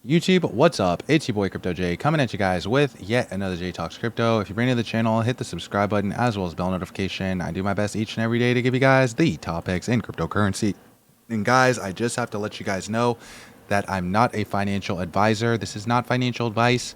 YouTube, what's up? It's your boy Crypto J coming at you guys with yet another J Talks Crypto. If you're brand new to the channel, hit the subscribe button as well as bell notification. I do my best each and every day to give you guys the topics in cryptocurrency. And guys, I just have to let you guys know that I'm not a financial advisor. This is not financial advice.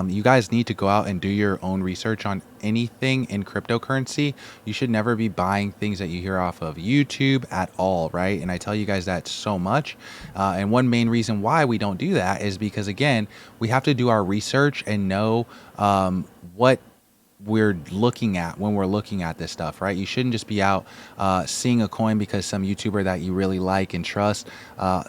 You guys need to go out and do your own research on anything in cryptocurrency. You should never be buying things that you hear off of YouTube at all, right? And I tell you guys that so much. And one main reason why we don't do that is because, again, we have to do our research and know what we're looking at when we're looking at this stuff, right? You shouldn't just be out seeing a coin because some YouTuber that you really like and trust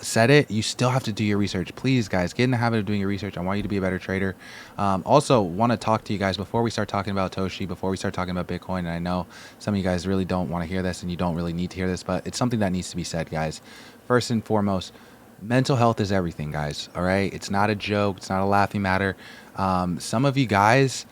said it. You still have to do your research. Please, guys, get in the habit of doing your research. I want you to be a better trader. Also, want to talk to you guys before we start talking about Toshi, before we start talking about Bitcoin. And I know some of you guys really don't want to hear this and you don't really need to hear this, but it's something that needs to be said, guys. First and foremost, mental health is everything, guys. All right? It's not a joke. It's not a laughing matter. Some of you guys...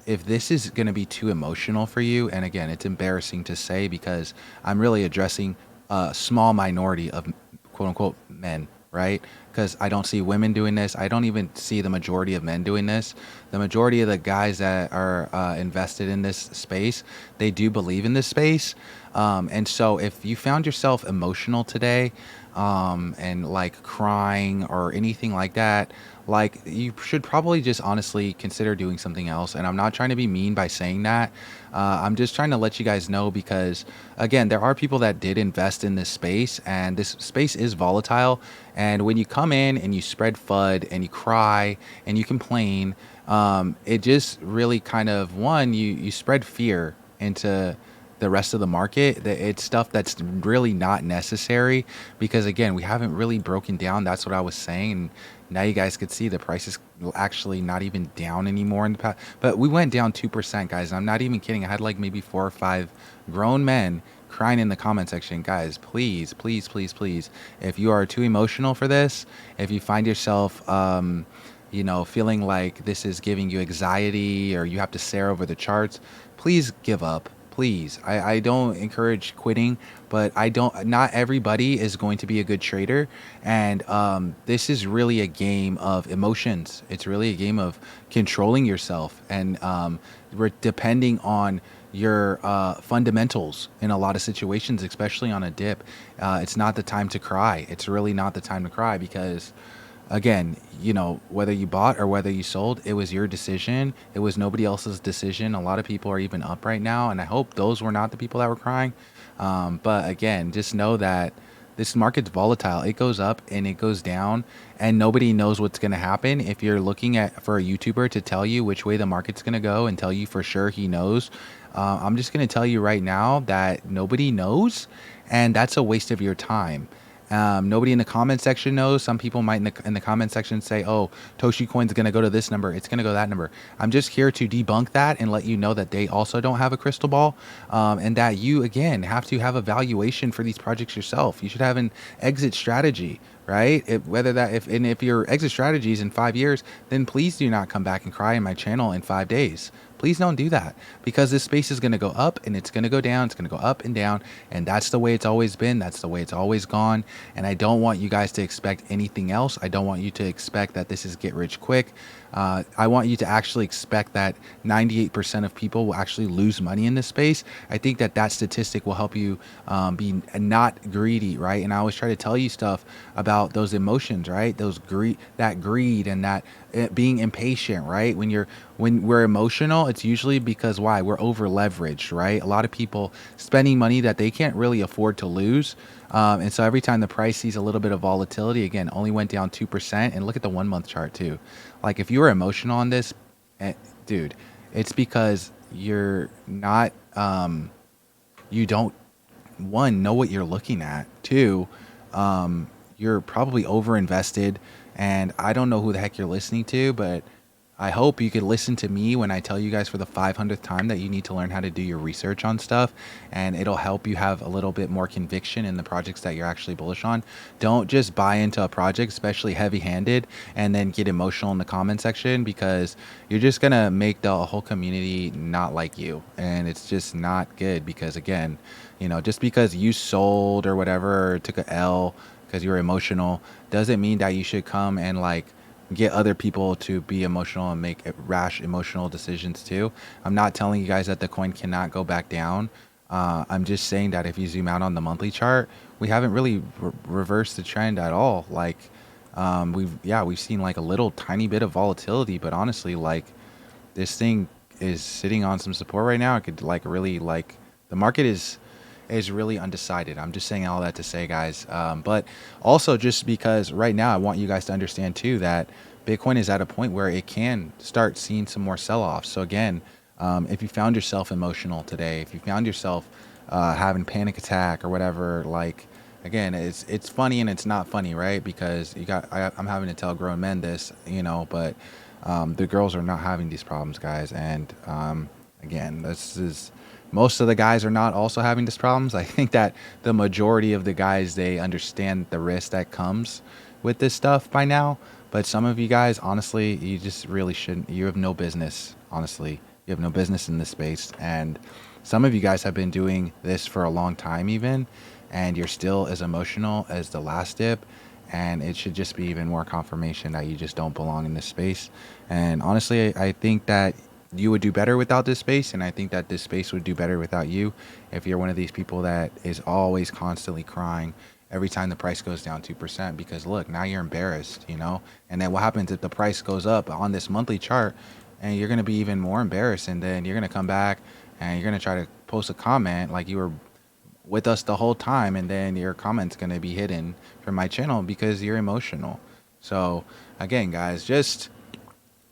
if this is going to be too emotional for you, and again, it's embarrassing to say because I'm really addressing a small minority of quote unquote men, right? Because I don't see women doing this. I don't even see the majority of men doing this. The majority of the guys that are invested in this space, they do believe in this space. And so if you found yourself emotional today and like crying or anything like that, like you should probably just honestly consider doing something else. And I'm not trying to be mean by saying that. I'm just trying to let you guys know because, again, there are people that did invest in this space and this space is volatile. And when you come in and you spread FUD and you cry and you complain, it just really kind of, one, you spread fear into the rest of the market. It's stuff that's really not necessary because, again, we haven't really broken down. That's what I was saying. Now you guys could see the price is actually not even down anymore in the past, but we went down 2%, guys. I'm not even kidding. I had like maybe 4 or 5 grown men crying in the comment section. Guys, please, please, please, please, if you are too emotional for this, if you find yourself feeling like this is giving you anxiety or you have to stare over the charts, please give up. Please. I don't encourage quitting, but not everybody is going to be a good trader. And this is really a game of emotions. It's really a game of controlling yourself. And we're depending on your fundamentals in a lot of situations, especially on a dip. It's not the time to cry. It's really not the time to cry because, again, whether you bought or whether you sold, it was your decision. It was nobody else's decision. A lot of people are even up right now, and I hope those were not the people that were crying. But again, just know that this market's volatile. It goes up and it goes down, and nobody knows what's going to happen. If you're looking for a YouTuber to tell you which way the market's going to go and tell you for sure he knows, I'm just going to tell you right now that nobody knows, and that's a waste of your time. Nobody in the comment section knows. Some people might in the comment section say, oh, Toshi Coin's going to go to this number. It's going to go to that number. I'm just here to debunk that and let you know that they also don't have a crystal ball, and that you, again, have to have a valuation for these projects yourself. You should have an exit strategy, right? If your exit strategy is in 5 years, then please do not come back and cry in my channel in 5 days. Please don't do that because this space is going to go up and it's going to go down. It's going to go up and down. And that's the way it's always been. That's the way it's always gone. And I don't want you guys to expect anything else. I don't want you to expect that this is get rich quick. I want you to actually expect that 98% of people will actually lose money in this space. I think that statistic will help you be not greedy, right? And I always try to tell you stuff about those emotions, right? That greed and that being impatient, right? When we're emotional, it's usually because why? We're over leveraged, right? A lot of people spending money that they can't really afford to lose. And so every time the price sees a little bit of volatility, again, only went down 2%. And look at the 1 month chart too. Like if you were emotional on this, dude, it's because you're not, you don't, one, know what you're looking at. Two, you're probably over invested. And I don't know who the heck you're listening to, but I hope you could listen to me when I tell you guys for the 500th time that you need to learn how to do your research on stuff, and it'll help you have a little bit more conviction in the projects that you're actually bullish on. Don't just buy into a project, especially heavy-handed, and then get emotional in the comment section because you're just going to make the whole community not like you, and it's just not good because, again, just because you sold or whatever or took a L because you're emotional doesn't mean that you should come and like get other people to be emotional and make rash emotional decisions too. I'm not telling you guys that the coin cannot go back down. I'm just saying that if you zoom out on the monthly chart, we haven't really reversed the trend at all. Like, we've seen like a little tiny bit of volatility, but honestly, like this thing is sitting on some support right now. It could like really like the market is really undecided. I'm just saying all that to say, guys. But also just because right now I want you guys to understand too that Bitcoin is at a point where it can start seeing some more sell-offs. So again, if you found yourself emotional today, if you found yourself having panic attack or whatever, like again, it's funny and it's not funny, right? Because I'm having to tell grown men this, you know, but the girls are not having these problems, guys. And again, this is most of the guys are not also having these problems. I think that the majority of the guys, they understand the risk that comes with this stuff by now. But some of you guys, honestly, you just really shouldn't. You have no business, honestly. You have no business in this space. And some of you guys have been doing this for a long time even, and you're still as emotional as the last dip. And it should just be even more confirmation that you just don't belong in this space. And honestly, I think that you would do better without this space, and I think that this space would do better without you if you're one of these people that is always constantly crying every time the price goes down 2%, because look, now you're embarrassed, you know. And then what happens if the price goes up on this monthly chart, and you're going to be even more embarrassed, and then you're going to come back and you're going to try to post a comment like you were with us the whole time, and then your comment's going to be hidden from my channel because you're emotional. So again, guys, just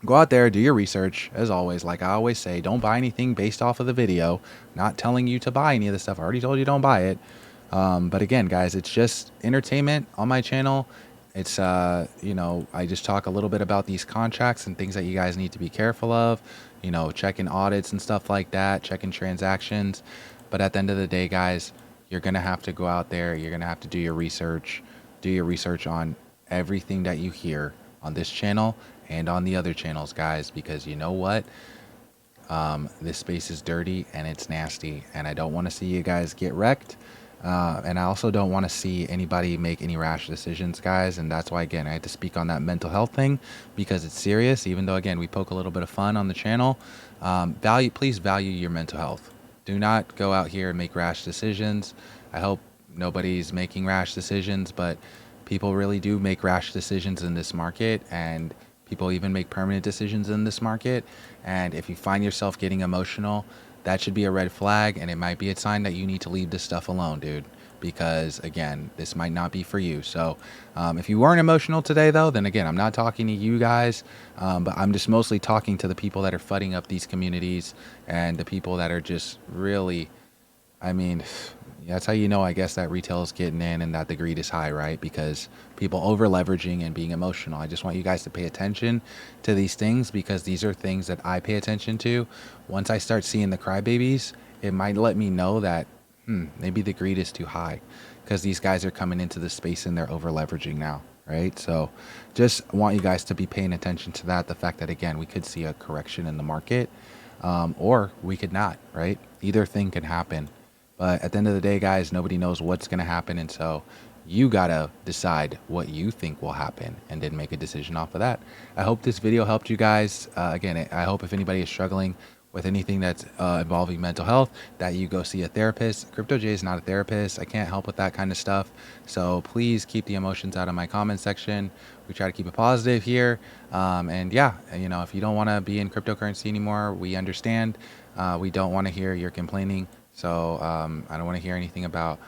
go out there, do your research. As always, like I always say, don't buy anything based off of the video. Not telling you to buy any of this stuff. I already told you don't buy it. But again, guys, it's just entertainment on my channel. It's, you know, I just talk a little bit about these contracts and things that you guys need to be careful of, you know, checking audits and stuff like that, checking transactions. But at the end of the day, guys, you're going to have to go out there. You're going to have to do your research on everything that you hear on this channel and on the other channels, guys, because you know what? This space is dirty and it's nasty, and I don't want to see you guys get wrecked. And I also don't want to see anybody make any rash decisions, guys. And that's why, again, I had to speak on that mental health thing, because it's serious, even though, again, we poke a little bit of fun on the channel. Please value your mental health. Do not go out here and make rash decisions. I hope nobody's making rash decisions, but people really do make rash decisions in this market, and people even make permanent decisions in this market. And if you find yourself getting emotional, that should be a red flag, and it might be a sign that you need to leave this stuff alone, dude, because again, this might not be for you. So if you weren't emotional today though, then again, I'm not talking to you guys, but I'm just mostly talking to the people that are fudding up these communities, and the people that are just really, I mean, that's how you know, I guess, that retail is getting in and that the greed is high, right? Because people over leveraging and being emotional. I just want you guys to pay attention to these things, because these are things that I pay attention to. Once I start seeing the crybabies, it might let me know that maybe the greed is too high, because these guys are coming into the space and they're over leveraging now, right? So just want you guys to be paying attention to that. The fact that, again, we could see a correction in the market, or we could not, right? Either thing can happen. But at the end of the day, guys, nobody knows what's going to happen. And so you got to decide what you think will happen and then make a decision off of that. I hope this video helped you guys. Again, I hope if anybody is struggling with anything that's involving mental health, that you go see a therapist. Crypto J is not a therapist. I can't help with that kind of stuff. So please keep the emotions out of my comment section. We try to keep it positive here. And yeah, you know, if you don't want to be in cryptocurrency anymore, we understand. We don't want to hear you're complaining. So I don't want to hear anything about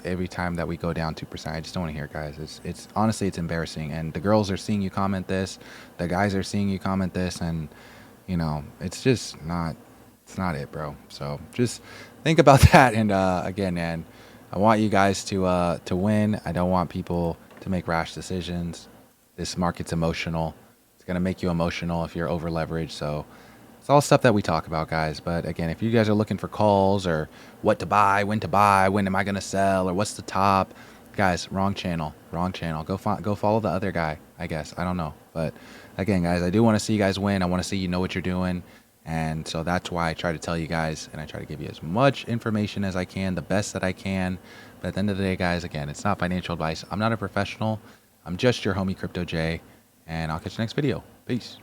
every time that we go down 2%. I just don't want to hear it, guys. It's honestly, it's embarrassing. And the girls are seeing you comment this. The guys are seeing you comment this. And, you know, it's just not, it's not it, bro. So just think about that. And again, man, I want you guys to win. I don't want people to make rash decisions. This market's emotional. It's going to make you emotional if you're over leveraged. So it's all stuff that we talk about, guys. But again, if you guys are looking for calls or what to buy, when am I going to sell, or what's the top, guys, wrong channel. Go follow the other guy, I guess. I don't know. But again, guys, I do want to see you guys win. I want to see you know what you're doing. And so that's why I try to tell you guys, and I try to give you as much information as I can, the best that I can. But at the end of the day, guys, again, it's not financial advice. I'm not a professional. I'm just your homie Crypto J, and I'll catch you next video. Peace.